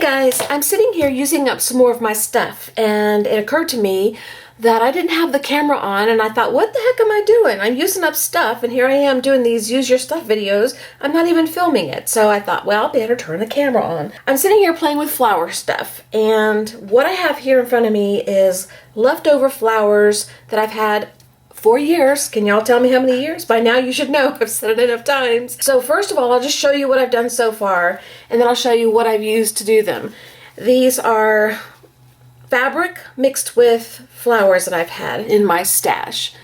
guys, I'm sitting here using up some more of my stuff, and it occurred to me that I didn't have the camera on, and I thought, what the heck am I doing? I'm using up stuff, and here I am doing these use your stuff videos. I'm not even filming it. So I thought, well, better turn the camera on. I'm sitting here playing with flower stuff, and what I have here in front of me is leftover flowers that I've had for years. Can y'all tell me how many years? By now you should know. I've said it enough times. So first of all, I'll just show you what I've done so far, and then I'll show you what I've used to do them. These are fabric mixed with flowers that I've had in my stash.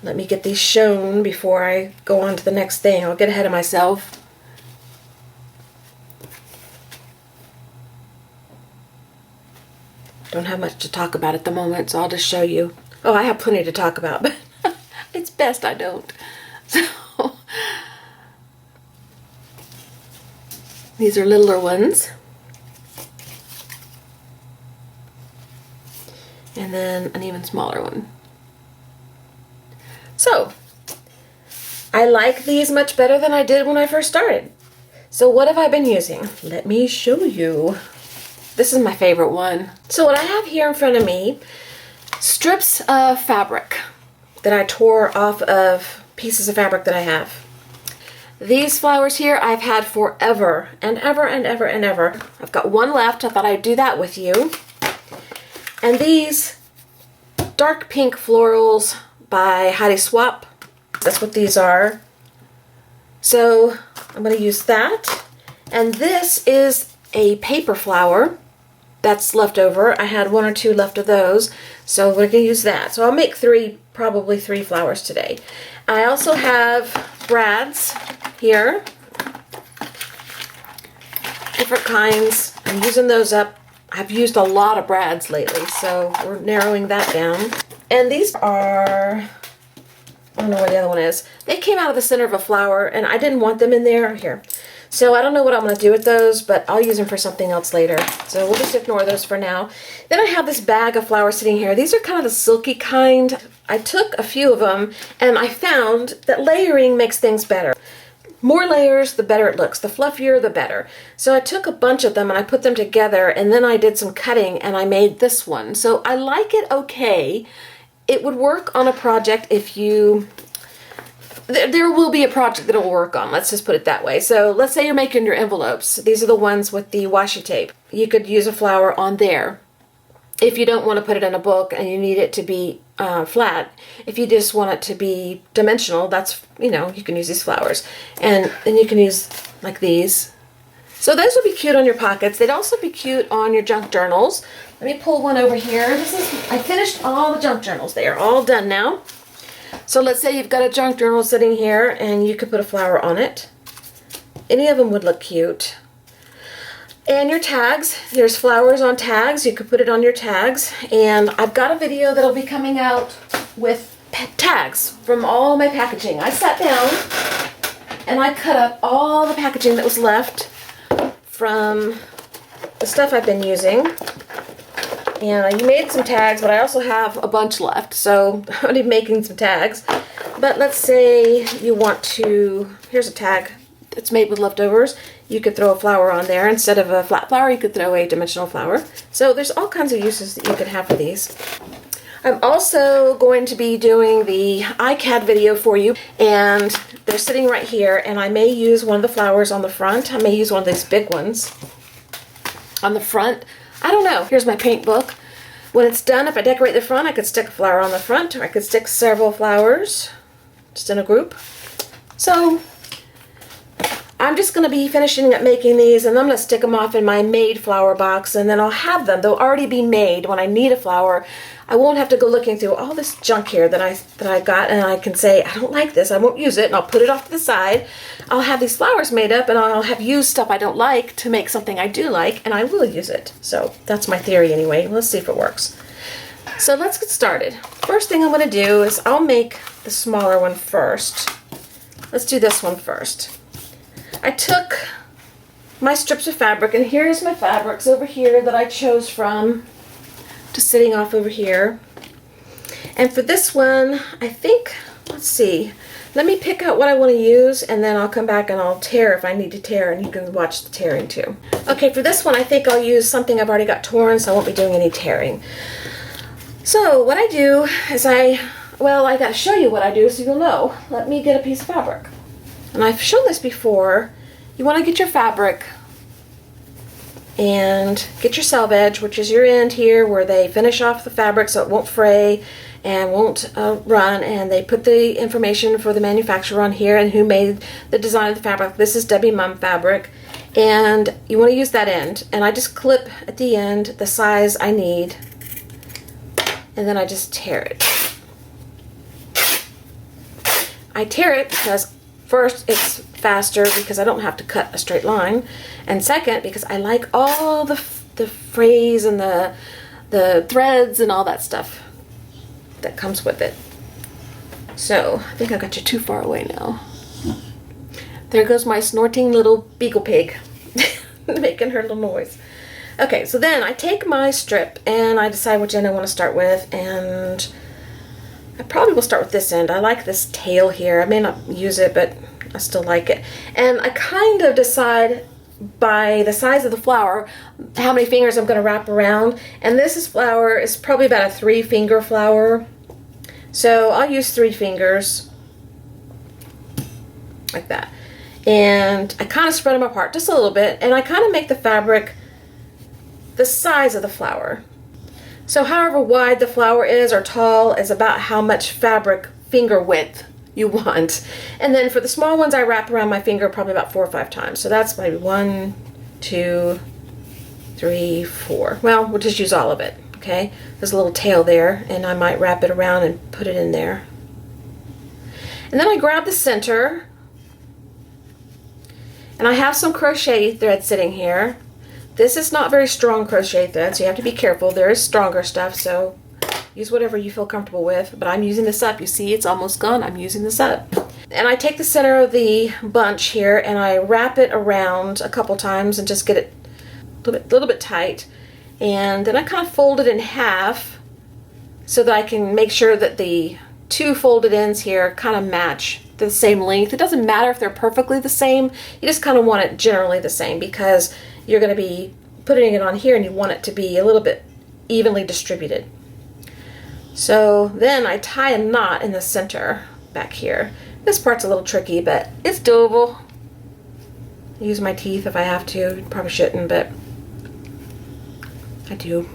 Let me get these shown before I go on to the next thing. I'll get ahead of myself. Don't have much to talk about at the moment, so I'll just show you. Oh, I have plenty to talk about, but it's best I don't. So, these are littler ones. And then an even smaller one. So, I like these much better than I did when I first started. So what have I been using? Let me show you. This is my favorite one. So what I have here in front of me, strips of fabric that I tore off of pieces of fabric that I have. These flowers here I've had forever and ever and ever and ever. I've got one left. I thought I'd do that with you. And these dark pink florals by Heidi Swap. That's what these are. So I'm going to use that. And this is a paper flower that's left over. I had one or two left of those, so we're going to use that. So I'll make probably three flowers today. I also have brads here, different kinds. I'm using those up. I've used a lot of brads lately, so we're narrowing that down. And these are, I don't know where the other one is. They came out of the center of a flower, and I didn't want them in there. Here. So I don't know what I'm going to do with those, but I'll use them for something else later. So we'll just ignore those for now. Then I have this bag of flowers sitting here. These are kind of the silky kind. I took a few of them, and I found that layering makes things better. More layers, the better it looks. The fluffier, the better. So I took a bunch of them and I put them together, and then I did some cutting and I made this one. So I like it okay. It would work on a project if you... There will be a project that it'll work on. Let's just put it that way. So let's say you're making your envelopes. These are the ones with the washi tape. You could use a flower on there. If you don't want to put it in a book and you need it to be flat, if you just want it to be dimensional, that's, you can use these flowers. And then you can use like these. So those would be cute on your pockets. They'd also be cute on your junk journals. Let me pull one over here. I finished all the junk journals. They are all done now. So let's say you've got a junk journal sitting here and you could put a flower on it. Any of them would look cute. And your tags, there's flowers on tags. You could put it on your tags. And I've got a video that'll be coming out with tags from all my packaging. I sat down and I cut up all the packaging that was left from the stuff I've been using. And I made some tags, but I also have a bunch left. So I'm only making some tags. But let's say you want to, here's a tag that's made with leftovers. You could throw a flower on there. Instead of a flat flower, you could throw a dimensional flower. So there's all kinds of uses that you could have for these. I'm also going to be doing the iCAD video for you, and they're sitting right here, and I may use one of the flowers on the front. I may use one of these big ones on the front. I don't know. Here's my paint book. When it's done, if I decorate the front, I could stick a flower on the front, or I could stick several flowers just in a group. So I'm just going to be finishing up making these, and I'm going to stick them off in my made flower box, and then I'll have them. They'll already be made. When I need a flower, I won't have to go looking through all this junk here that I got, and I can say, I don't like this, I won't use it, and I'll put it off to the side. I'll have these flowers made up, and I'll have used stuff I don't like to make something I do like, and I will use it. So that's my theory anyway. Let's see if it works. So let's get started. First thing I'm going to do is I'll make the smaller one first. Let's do this one first. I took my strips of fabric, and here's my fabrics over here that I chose from, just sitting off over here. And for this one, I think, let's see, Let me pick out what I want to use, and then I'll come back and I'll tear if I need to tear, and you can watch the tearing too. Okay, for this one I think I'll use something I've already got torn, so I won't be doing any tearing. So what I do is I got to show you what I do so you'll know. Let me get a piece of fabric. And I've shown this before. You want to get your fabric and get your selvage, which is your end here where they finish off the fabric so it won't fray and won't run, and they put the information for the manufacturer on here and who made the design of the fabric. This is Debbie Mum fabric, and you want to use that end, and I just clip at the end the size I need, and then I just tear it. I tear it because first it's faster because I don't have to cut a straight line, and second because I like all the frays and the threads and all that stuff that comes with it. So I think I got you too far away now. There goes my snorting little beagle pig making her little noise. Okay, so then I take my strip and I decide which end I want to start with, and I probably will start with this end. I like this tail here. I may not use it, but I still like it. And I kind of decide by the size of the flower how many fingers I'm going to wrap around, and this flower is probably about a 3-finger flower, so I'll use 3 fingers like that, and I kind of spread them apart just a little bit, and I kind of make the fabric the size of the flower. So however wide the flower is or tall is about how much fabric finger width you want. And then for the small ones I wrap around my finger probably about 4 or 5 times. So that's maybe 1, 2, 3, 4. Well, we'll just use all of it, okay? There's a little tail there, and I might wrap it around and put it in there. And then I grab the center, and I have some crochet thread sitting here. This is not very strong crochet thread, so you have to be careful. There is stronger stuff, so use whatever you feel comfortable with, but I'm using this up. You see, it's almost gone. I'm using this up. And I take the center of the bunch here and I wrap it around a couple times and just get it a little bit tight. And then I kind of fold it in half so that I can make sure that the 2 folded ends here kind of match the same length. It doesn't matter if they're perfectly the same. You just kind of want it generally the same because you're going to be putting it on here and you want it to be a little bit evenly distributed. So then I tie a knot in the center back here. This part's a little tricky, but it's doable. I use my teeth if I have to. Probably shouldn't, but I do.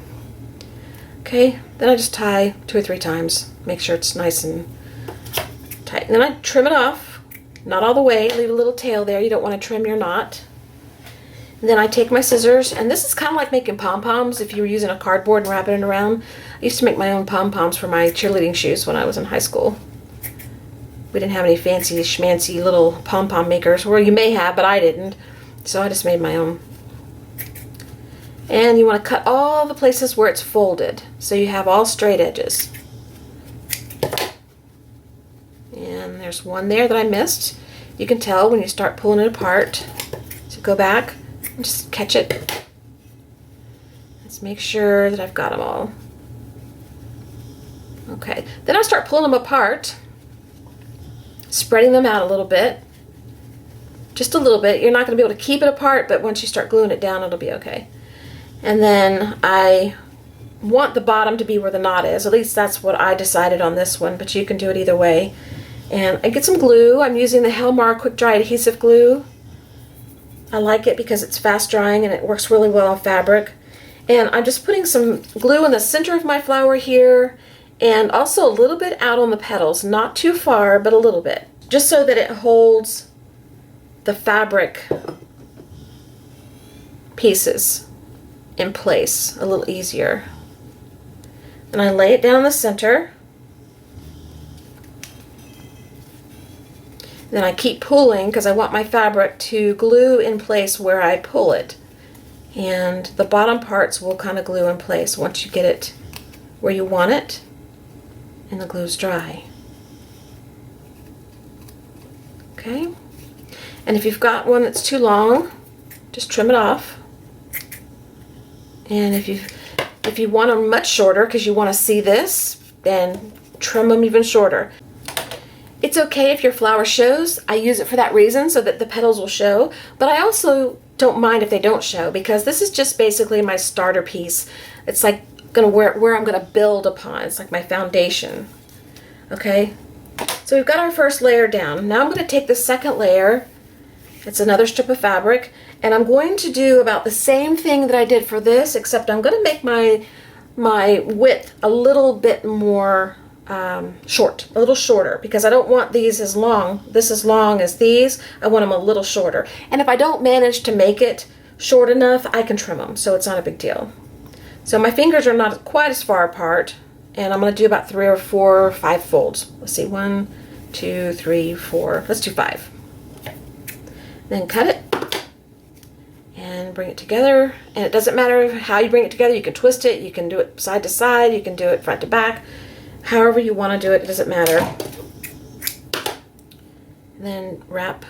Okay, then I just tie 2 or 3 times. Make sure it's nice and tight. And then I trim it off. Not all the way. Leave a little tail there. You don't want to trim your knot. And then I take my scissors, and this is kind of like making pom-poms if you were using a cardboard and wrapping it around. I used to make my own pom-poms for my cheerleading shoes when I was in high school. We didn't have any fancy schmancy little pom-pom makers. Well, you may have, but I didn't. So I just made my own. And you want to cut all the places where it's folded, so you have all straight edges. And there's one there that I missed. You can tell when you start pulling it apart. So go back. Just catch it. Let's make sure that I've got them all. Okay, then I start pulling them apart, spreading them out a little bit. Just a little bit. You're not going to be able to keep it apart, but once you start gluing it down, it'll be okay. And then I want the bottom to be where the knot is. At least that's what I decided on this one, but you can do it either way. And I get some glue. I'm using the Helmar Quick Dry Adhesive Glue. I like it because it's fast drying and it works really well on fabric. And I'm just putting some glue in the center of my flower here and also a little bit out on the petals. Not too far, but a little bit. Just so that it holds the fabric pieces in place a little easier. And I lay it down in the center. Then I keep pulling because I want my fabric to glue in place where I pull it. And the bottom parts will kind of glue in place once you get it where you want it and the glue's dry. Okay? And if you've got one that's too long, just trim it off. And if you want them much shorter because you want to see this, then trim them even shorter. It's okay if your flower shows. I use it for that reason, so that the petals will show, but I also don't mind if they don't show, because this is just basically my starter piece. It's like where I'm gonna build upon. It's like my foundation. Okay, so we've got our first layer down. Now I'm gonna take the second layer. It's another strip of fabric, and I'm going to do about the same thing that I did for this, except I'm gonna make my width a little bit more short, a little shorter, because I don't want these as long, this as long as these. I want them a little shorter. And if I don't manage to make it short enough, I can trim them, so it's not a big deal. So my fingers are not quite as far apart, and I'm going to do about 3 or 4 or 5 folds. Let's see, 1, 2, 3, 4. Let's do 5. Then cut it and bring it together. And it doesn't matter how you bring it together. You can twist it, you can do it side to side, you can do it front to back. However you want to do it, it doesn't matter. And then wrap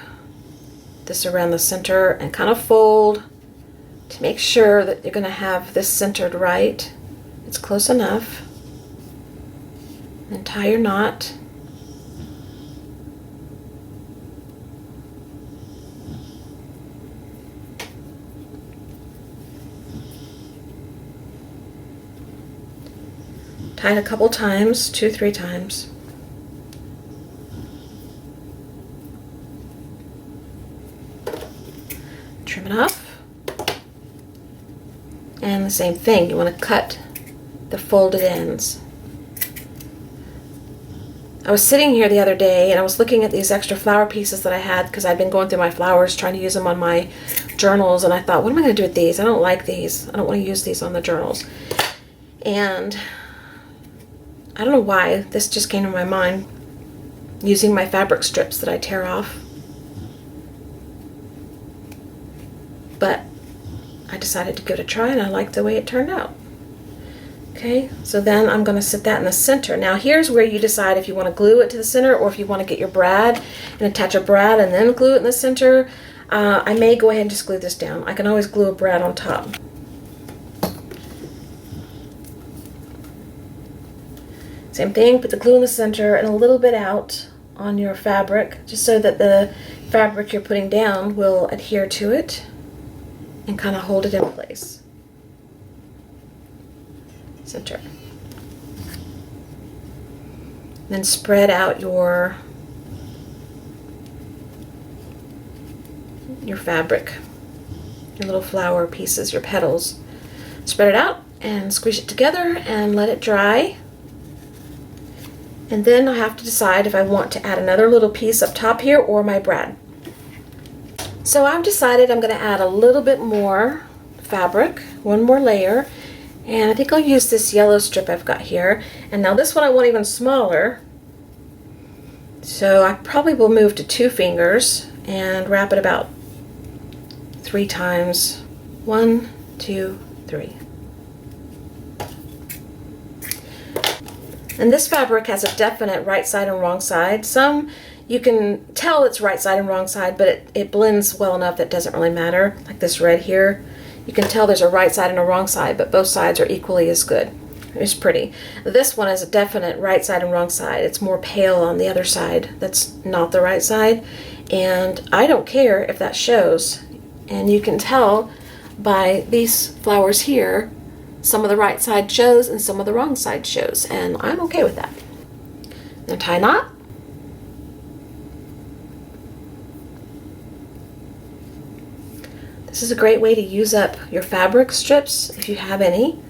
this around the center and kind of fold to make sure that you're going to have this centered right. It's close enough. Then tie your knot. Tie it a couple times, 2, 3 times. Trim it off. And the same thing, you want to cut the folded ends. I was sitting here the other day and I was looking at these extra flower pieces that I had, because I've been going through my flowers trying to use them on my journals, and I thought, what am I going to do with these? I don't like these. I don't want to use these on the journals. And I don't know why, this just came to my mind, using my fabric strips that I tear off. But I decided to give it a try, and I liked the way it turned out. Okay, so then I'm going to sit that in the center. Now here's where you decide if you want to glue it to the center, or if you want to get your brad and attach a brad and then glue it in the center. I may go ahead and just glue this down. I can always glue a brad on top. Same thing, put the glue in the center and a little bit out on your fabric, just so that the fabric you're putting down will adhere to it and kind of hold it in place. Center. Then spread out your fabric, your little flower pieces, your petals. Spread it out and squish it together and let it dry. And then I have to decide if I want to add another little piece up top here or my brad. So I've decided I'm going to add a little bit more fabric, one more layer, and I think I'll use this yellow strip I've got here. And now this one I want even smaller, so I probably will move to 2 fingers and wrap it about 3 times. 1, 2, 3. And this fabric has a definite right side and wrong side. Some you can tell it's right side and wrong side, but it blends well enough that it doesn't really matter. Like this red here, you can tell there's a right side and a wrong side, but both sides are equally as good. It's pretty. This one is a definite right side and wrong side. It's more pale on the other side. That's not the right side. And I don't care if that shows. And you can tell by these flowers here, some of the right side shows and some of the wrong side shows, and I'm okay with that. Now tie a knot. This is a great way to use up your fabric strips if you have any.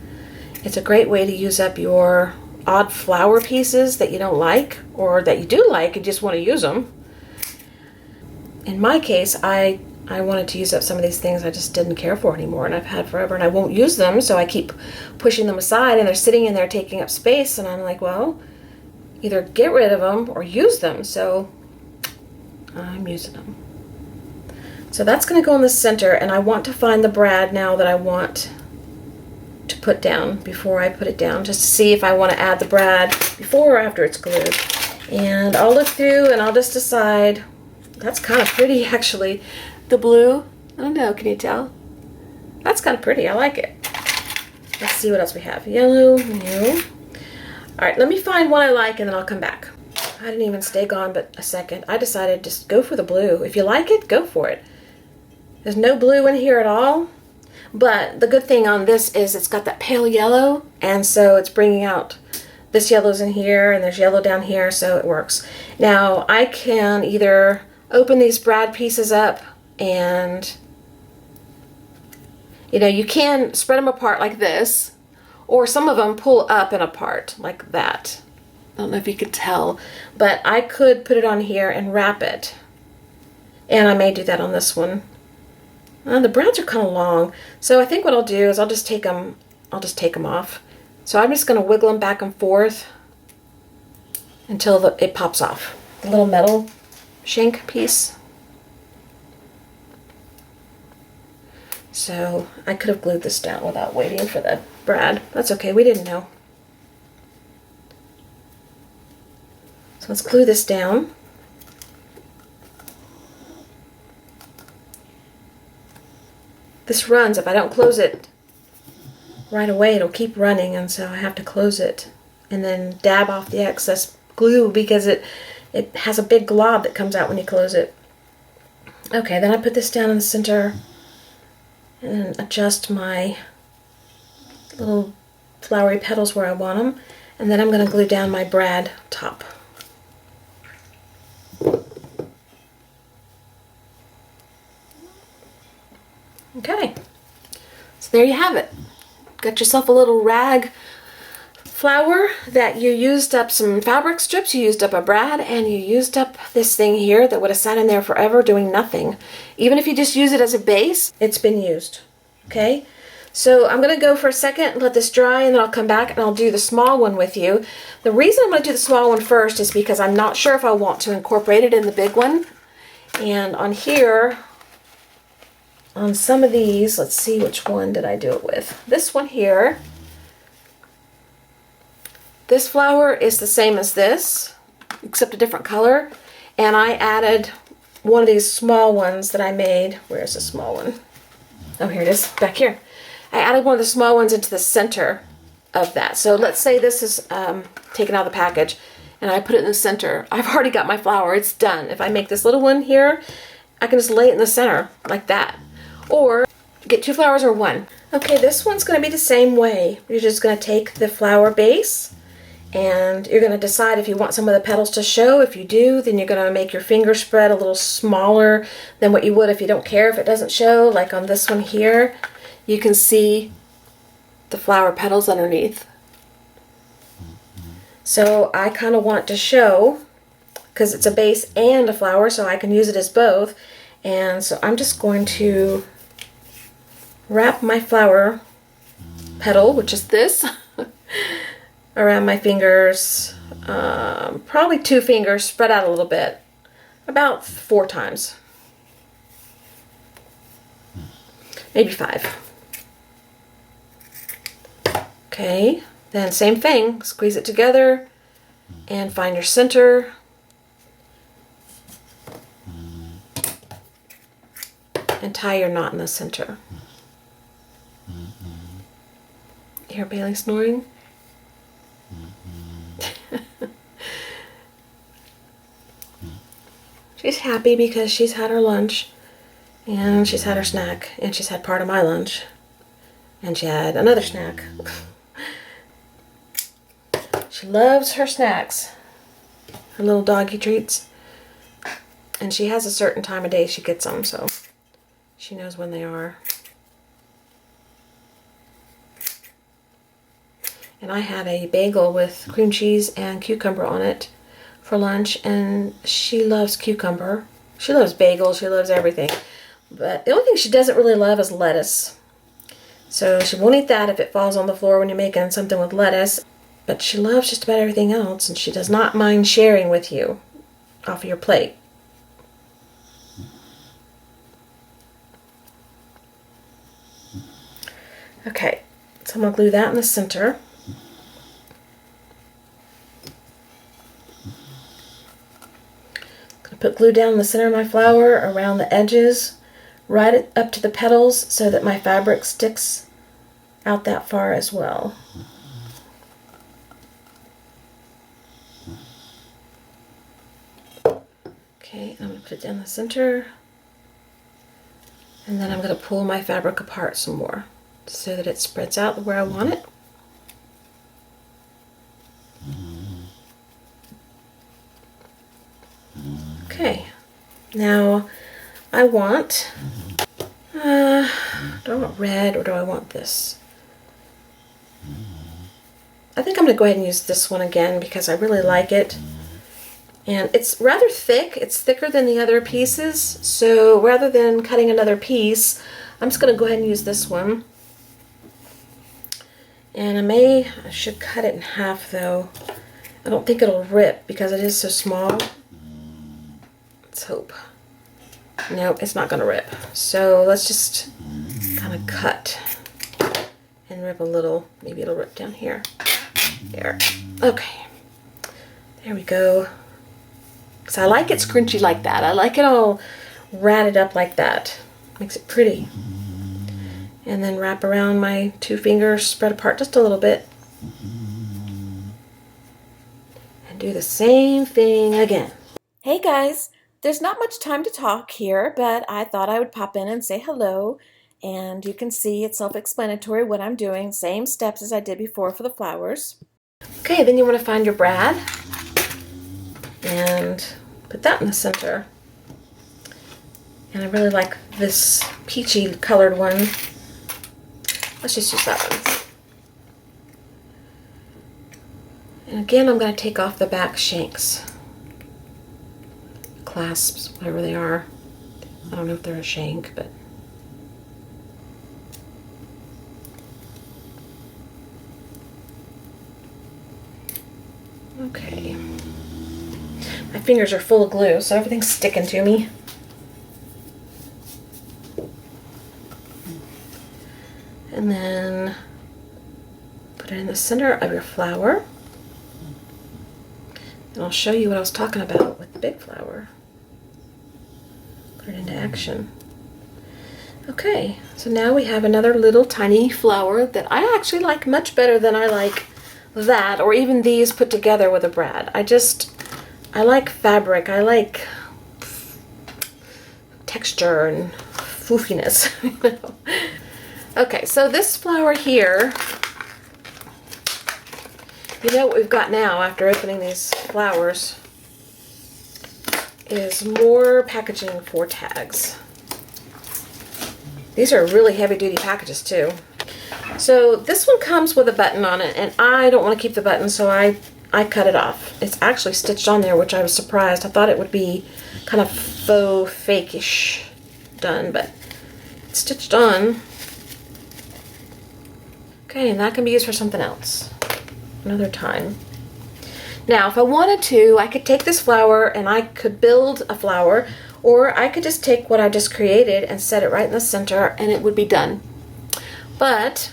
It's a great way to use up your odd flower pieces that you don't like, or that you do like and just want to use them. In my case, I wanted to use up some of these things I just didn't care for anymore, and I've had forever, and I won't use them, so I keep pushing them aside, and they're sitting in there taking up space, and I'm like, well, either get rid of them or use them, so I'm using them. So that's going to go in the center, and I want to find the brad now that I want to put down before I put it down, just to see if I want to add the brad before or after it's glued. And I'll look through and I'll just decide. That's kind of pretty, actually. The blue, I don't know, can you tell? That's kind of pretty, I like it. Let's see what else we have. Yellow, no. All right, let me find one I like and then I'll come back. I didn't even stay gone but a second. I decided just go for the blue. If you like it, go for it. There's no blue in here at all. But the good thing on this is it's got that pale yellow, and so it's bringing out this yellow's in here, and there's yellow down here, so it works. Now, I can either open these brad pieces up and, you know, you can spread them apart like this, or some of them pull up and apart like that. I don't know if you could tell, but I could put it on here and wrap it. And I may do that on this one. The brads are kind of long, so I think what I'll do is I'll just take them off. So I'm just going to wiggle them back and forth until it pops off. The little metal shank piece. So I could have glued this down without waiting for the brad. That's okay, we didn't know. So let's glue this down. This runs, if I don't close it right away, it'll keep running, and so I have to close it and then dab off the excess glue because it has a big glob that comes out when you close it. Okay, then I put this down in the center and adjust my little flowery petals where I want them, and then I'm going to glue down my brad top. Okay, so there you have it. Got yourself a little rag flower that you used up some fabric strips, you used up a brad, and you used up this thing here that would have sat in there forever doing nothing. Even if you just use it as a base, it's been used. Okay, so I'm going to go for a second, let this dry, and then I'll come back and I'll do the small one with you. The reason I'm going to do the small one first is because I'm not sure if I want to incorporate it in the big one. And on here, on some of these, let's see which one did I do it with. This one here, this flower is the same as this, except a different color. And I added one of these small ones that I made. Where's the small one? Oh, here it is, back here. I added one of the small ones into the center of that. So let's say this is taken out of the package, and I put it in the center. I've already got my flower, it's done. If I make this little one here, I can just lay it in the center like that. Or get 2 flowers or 1. Okay, this one's going to be the same way. You're just going to take the flower base and you're going to decide if you want some of the petals to show. If you do, then you're going to make your finger spread a little smaller than what you would if you don't care if it doesn't show. Like on this one here, you can see the flower petals underneath. So I kind of want to show because it's a base and a flower, so I can use it as both. And so I'm just going to wrap my flower petal, which is this, around my fingers, probably 2 fingers, spread out a little bit, about 4 times, maybe 5. Okay, then same thing, squeeze it together and find your center. And tie your knot in the center. You hear Bailey snoring? She's happy because she's had her lunch, and she's had her snack, and she's had part of my lunch, and she had another snack. She loves her snacks, her little doggy treats, and she has a certain time of day she gets them, so she knows when they are. And I had a bagel with cream cheese and cucumber on it for lunch, and she loves cucumber. She loves bagels, she loves everything. But the only thing she doesn't really love is lettuce. So she won't eat that if it falls on the floor when you're making something with lettuce. But she loves just about everything else, and she does not mind sharing with you off of your plate. Okay, so I'm going to glue that in the center. I'm going to put glue down in the center of my flower, around the edges, right up to the petals so that my fabric sticks out that far as well. Okay, I'm going to put it down the center. And then I'm going to pull my fabric apart some more so that it spreads out where I want it. Okay, now I want, do I want red or do I want this? I think I'm going to go ahead and use this one again because I really like it. And it's rather thick. It's thicker than the other pieces. So rather than cutting another piece, I'm just going to go ahead and use this one. And I should cut it in half though. I don't think it'll rip because it is so small. Let's hope. Nope, it's not going to rip. So let's just kind of cut and rip a little. Maybe it'll rip down here. There. Okay. There we go. Because I like it scrunchy like that. I like it all ratted up like that. Makes it pretty. And then wrap around my 2 fingers, spread apart just a little bit. And do the same thing again. Hey guys, there's not much time to talk here, but I thought I would pop in and say hello. And you can see it's self-explanatory what I'm doing. Same steps as I did before for the flowers. Okay, then you want to find your brad. And put that in the center. And I really like this peachy colored one. Let's just use that one. And again, I'm going to take off the back shanks. Clasps, whatever they are. I don't know if they're a shank, but... Okay. My fingers are full of glue, so everything's sticking to me. And then put it in the center of your flower. And I'll show you what I was talking about with the big flower. Put it into action. Okay, so now we have another little tiny flower that I actually like much better than I like that, or even these put together with a brad. I like fabric. I like texture and foofiness. Okay, so this flower here, you know what we've got now after opening these flowers is more packaging for tags. These are really heavy-duty packages too. So this one comes with a button on it, and I don't want to keep the button, so I cut it off. It's actually stitched on there, which I was surprised. I thought it would be kind of faux fake-ish done, but it's stitched on. Okay, and that can be used for something else another time. Now, if I wanted to, I could take this flower and I could build a flower, or I could just take what I just created and set it right in the center and it would be done. But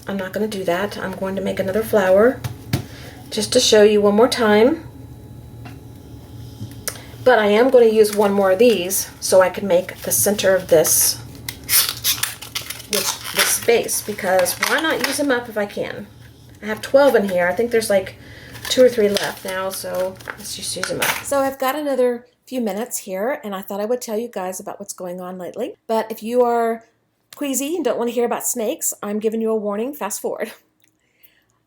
I'm not going to do that. I'm going to make another flower just to show you one more time. But I am going to use one more of these so I can make the center of this base, because why not use them up if I can? I have 12 in here. I think there's like 2 or 3 left now, so let's just use them up. So I've got another few minutes here, and I thought I would tell you guys about what's going on lately. But if you are queasy and don't want to hear about snakes, I'm giving you a warning. Fast forward.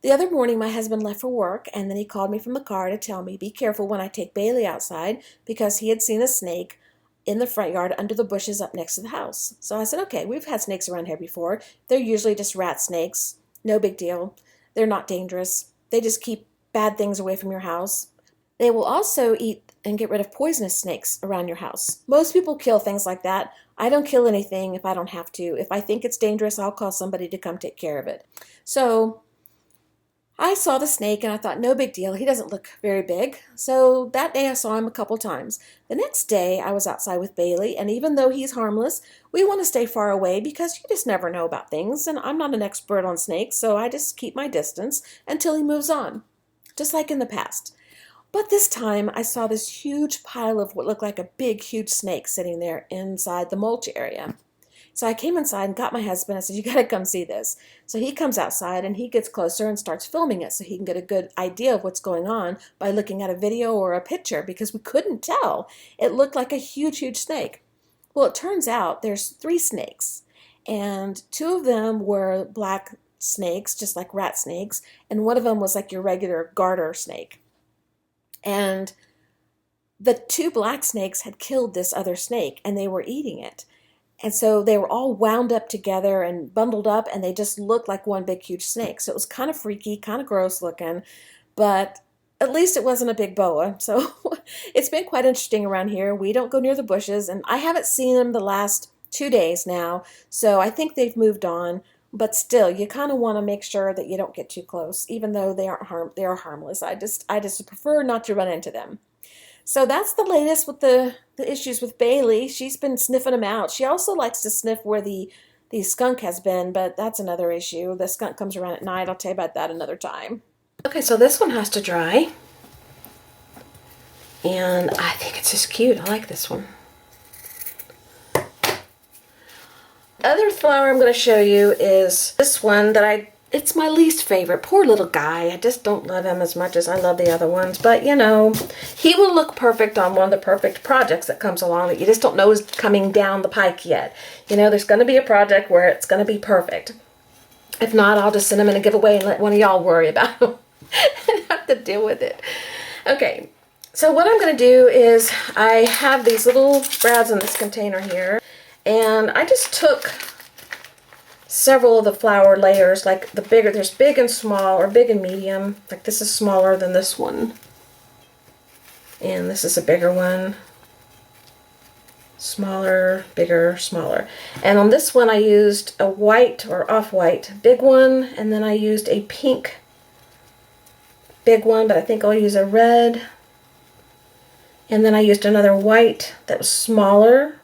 The other morning, my husband left for work, and then he called me from the car to tell me, be careful when I take Bailey outside, because he had seen a snake in the front yard under the bushes up next to the house. So I said, okay, we've had snakes around here before. They're usually just rat snakes. No big deal. They're not dangerous. They just keep bad things away from your house. They will also eat and get rid of poisonous snakes around your house. Most people kill things like that. I don't kill anything if I don't have to. If I think it's dangerous, I'll call somebody to come take care of it. So I saw the snake and I thought, no big deal. He doesn't look very big. So that day I saw him a couple times. The next day I was outside with Bailey, and even though he's harmless, we want to stay far away because you just never know about things, and I'm not an expert on snakes, so I just keep my distance until he moves on, just like in the past. But this time I saw this huge pile of what looked like a big, huge snake sitting there inside the mulch area. So I came inside and got my husband. I said, you got to come see this. So he comes outside and he gets closer and starts filming it so he can get a good idea of what's going on by looking at a video or a picture, because we couldn't tell. It looked like a huge, huge snake. Well, it turns out there's 3 snakes, and 2 of them were black snakes, just like rat snakes, and one of them was like your regular garter snake. And the 2 black snakes had killed this other snake, and they were eating it. And so they were all wound up together and bundled up, and they just looked like one big, huge snake. So it was kind of freaky, kind of gross looking, but at least it wasn't a big boa. So it's been quite interesting around here. We don't go near the bushes, and I haven't seen them the last 2 days now, so I think they've moved on. But still, you kind of want to make sure that you don't get too close, even though they are harmless. I just prefer not to run into them. So that's the latest with the issues with Bailey. She's been sniffing them out. She also likes to sniff where the skunk has been, but that's another issue. The skunk comes around at night. I'll tell you about that another time. Okay, so this one has to dry. And I think it's just cute. I like this one. Other flower I'm going to show you is this one that it's my least favorite. Poor little guy. I just don't love him as much as I love the other ones. But, you know, he will look perfect on one of the perfect projects that comes along that you just don't know is coming down the pike yet. You know, there's going to be a project where it's going to be perfect. If not, I'll just send him in a giveaway and let one of y'all worry about him and have to deal with it. Okay, so what I'm going to do is I have these little brads in this container here. And I just took several of the flower layers, like the bigger, there's big and small, or big and medium. Like this is smaller than this one. And this is a bigger one. Smaller, bigger, smaller. And on this one I used a white or off-white big one, and then I used a pink big one, but I think I'll use a red. And then I used another white that was smaller.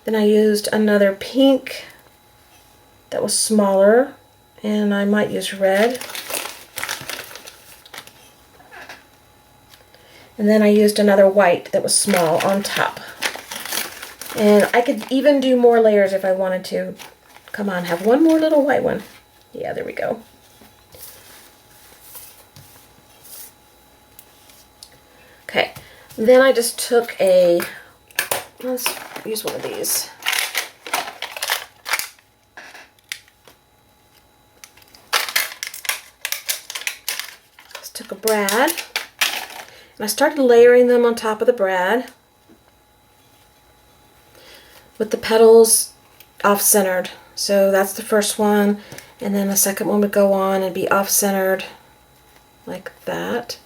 Then I used another pink that was smaller, and I might use red. And then I used another white that was small on top. And I could even do more layers if I wanted to. Come on, have one more little white one. Yeah, there we go. Okay, then I just took let's use one of these. Just took a brad, and I started layering them on top of the brad with the petals off-centered. So that's the first one, and then the second one would go on and be off-centered like that.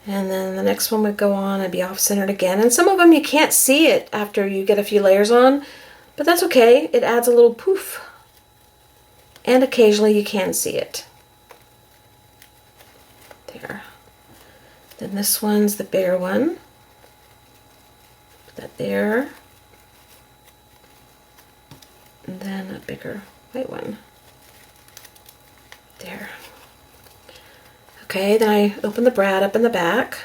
And then the next one would go on and be off-centered again. And some of them you can't see it after you get a few layers on, but that's okay. It adds a little poof. And occasionally you can see it. There. Then this one's the bigger one. Put that there. And then a bigger white one. There. Okay, then I open the brad up in the back.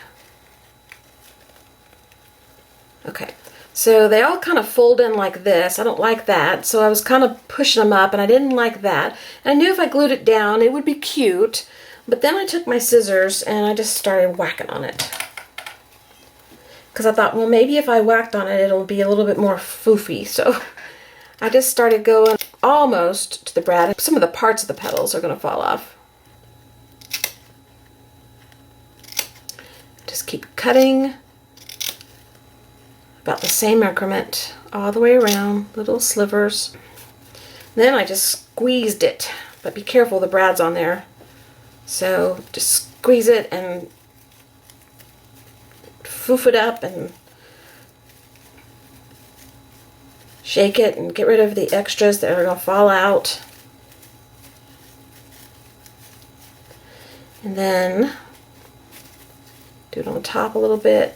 Okay, so they all kind of fold in like this. I don't like that, so I was kind of pushing them up, and I didn't like that. And I knew if I glued it down, it would be cute, but then I took my scissors and I just started whacking on it. Because I thought, well, maybe if I whacked on it, it'll be a little bit more foofy. So I just started going almost to the brad. Some of the parts of the petals are going to fall off. Just keep cutting about the same increment all the way around, little slivers. Then I just squeezed it, but be careful, the brad's on there. So just squeeze it and foof it up and shake it and get rid of the extras that are going to fall out. And then do it on top a little bit.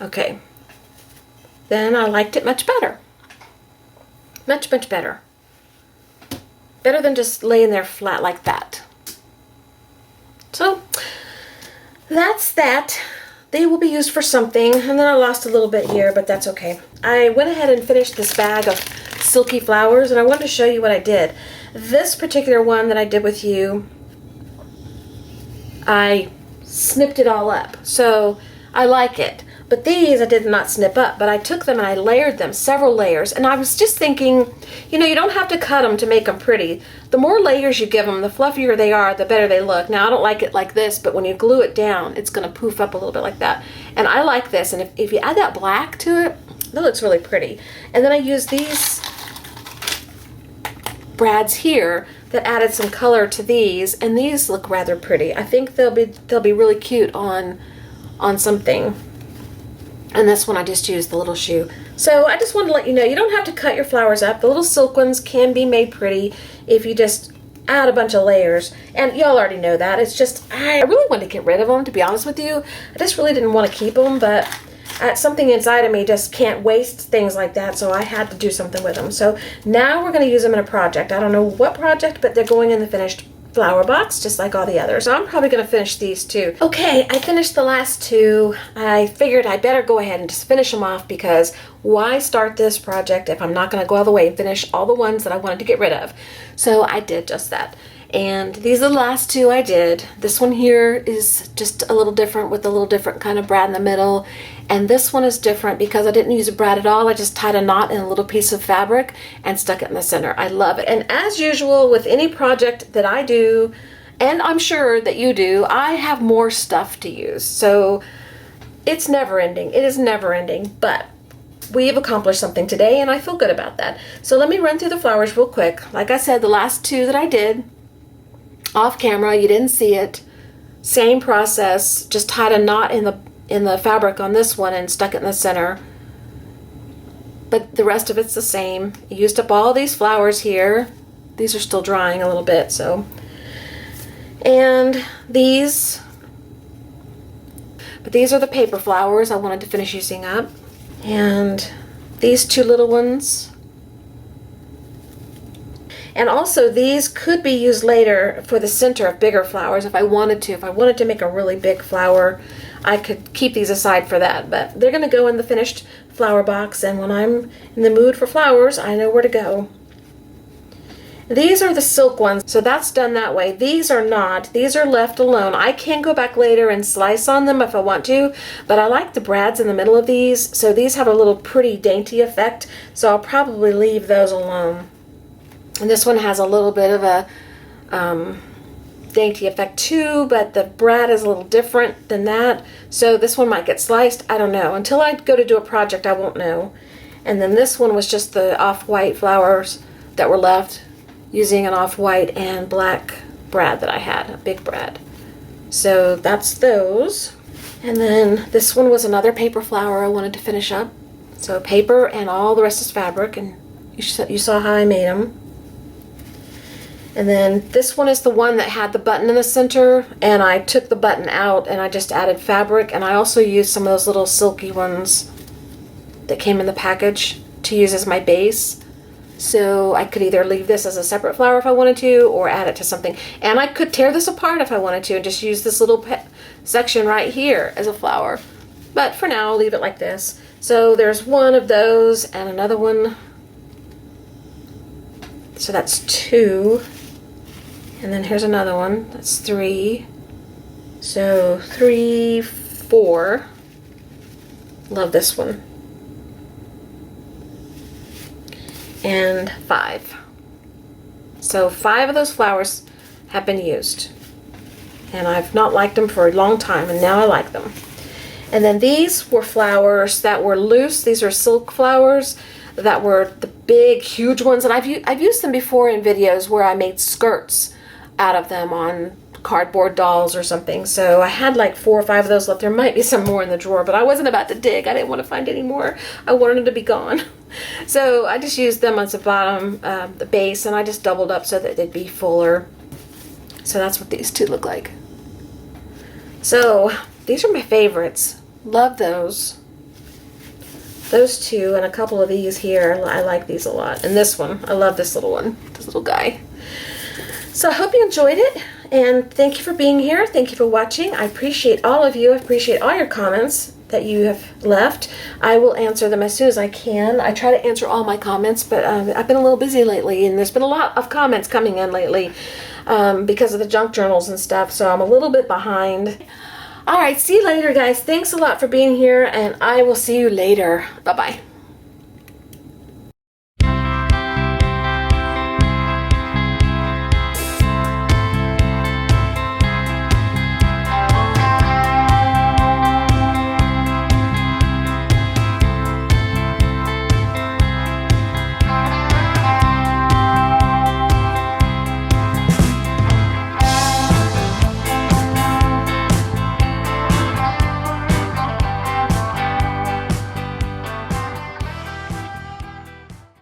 Okay. Then I liked it much better. Much, much better. Better than just laying there flat like that. So, that's that. They will be used for something, and then I lost a little bit here, but that's okay. I went ahead and finished this bag of silky flowers, and I wanted to show you what I did. This particular one that I did with you, I snipped it all up, so I like it. But these I did not snip up, but I took them and I layered them, several layers. And I was just thinking, you know, you don't have to cut them to make them pretty. The more layers you give them, the fluffier they are, the better they look. Now, I don't like it like this, but when you glue it down, it's going to poof up a little bit like that. And I like this. And if you add that black to it, that looks really pretty. And then I used these brads here that added some color to these, and these look rather pretty. I think they'll be really cute on something. And this one I just used the little shoe. So I just wanted to let you know, you don't have to cut your flowers up. The little silk ones can be made pretty if you just add a bunch of layers. And y'all already know that. It's just, I really wanted to get rid of them, to be honest with you. I just really didn't want to keep them, but something inside of me just can't waste things like that, so I had to do something with them. So now we're going to use them in a project. I don't know what project, but they're going in the finished flower box, just like all the others. So I'm probably going to finish these too. Okay, I finished the last two. I figured I better go ahead and just finish them off, because why start this project if I'm not going to go all the way and finish all the ones that I wanted to get rid of? So I did just that. And these are the last two I did. This one here is just a little different, with a little different kind of brad in the middle. And this one is different because I didn't use a brad at all. I just tied a knot in a little piece of fabric and stuck it in the center. I love it. And as usual with any project that I do, and I'm sure that you do, I have more stuff to use. So it's never ending. It is never ending. But we have accomplished something today, and I feel good about that. So let me run through the flowers real quick. Like I said, the last two that I did off camera, you didn't see it. Same process, just tied a knot in the fabric on this one and stuck it in the center. But the rest of it's the same. I used up all these flowers here. These are still drying a little bit, so. And these, but these are the paper flowers I wanted to finish using up. And these two little ones. And also these could be used later for the center of bigger flowers if I wanted to. If I wanted to make a really big flower, I could keep these aside for that. But they're going to go in the finished flower box, and when I'm in the mood for flowers, I know where to go. These are the silk ones, so that's done that way. These are not. These are left alone. I can go back later and slice on them if I want to, but I like the brads in the middle of these, so these have a little pretty dainty effect, so I'll probably leave those alone. And this one has a little bit of a dainty effect too, but the brad is a little different than that. So this one might get sliced. I don't know. Until I go to do a project, I won't know. And then this one was just the off-white flowers that were left, using an off-white and black brad that I had, a big brad. So that's those. And then this one was another paper flower I wanted to finish up. So paper, and all the rest is fabric, and you saw how I made them. And then this one is the one that had the button in the center, and I took the button out and I just added fabric, and I also used some of those little silky ones that came in the package to use as my base. So I could either leave this as a separate flower if I wanted to, or add it to something. And I could tear this apart if I wanted to and just use this little section right here as a flower. But for now, I'll leave it like this. So there's one of those and another one. So that's two. And then here's another one. That's three. So 3, 4. Love this one. And 5. So 5 of those flowers have been used. And I've not liked them for a long time, and now I like them. And then these were flowers that were loose. These are silk flowers that were the big, huge ones. And I've used them before in videos where I made skirts out of them on cardboard dolls or something. So I had like 4 or 5 of those left. There might be some more in the drawer, but I wasn't about to dig. I didn't want to find any more. I wanted them to be gone. So I just used them as the bottom, the base, and I just doubled up so that they'd be fuller. So that's what these two look like. So these are my favorites. Love those. Those two and a couple of these here. I like these a lot. And this one, I love this little one, this little guy. So I hope you enjoyed it, And thank you for being here. Thank you for watching. I appreciate all of you. I appreciate all your comments that you have left. I will answer them as soon as I can. I try to answer all my comments, but I've been a little busy lately, and there's been a lot of comments coming in lately because of the junk journals and stuff, so I'm a little bit behind. All right, see you later, guys. Thanks a lot for being here, and I will see you later. Bye-bye.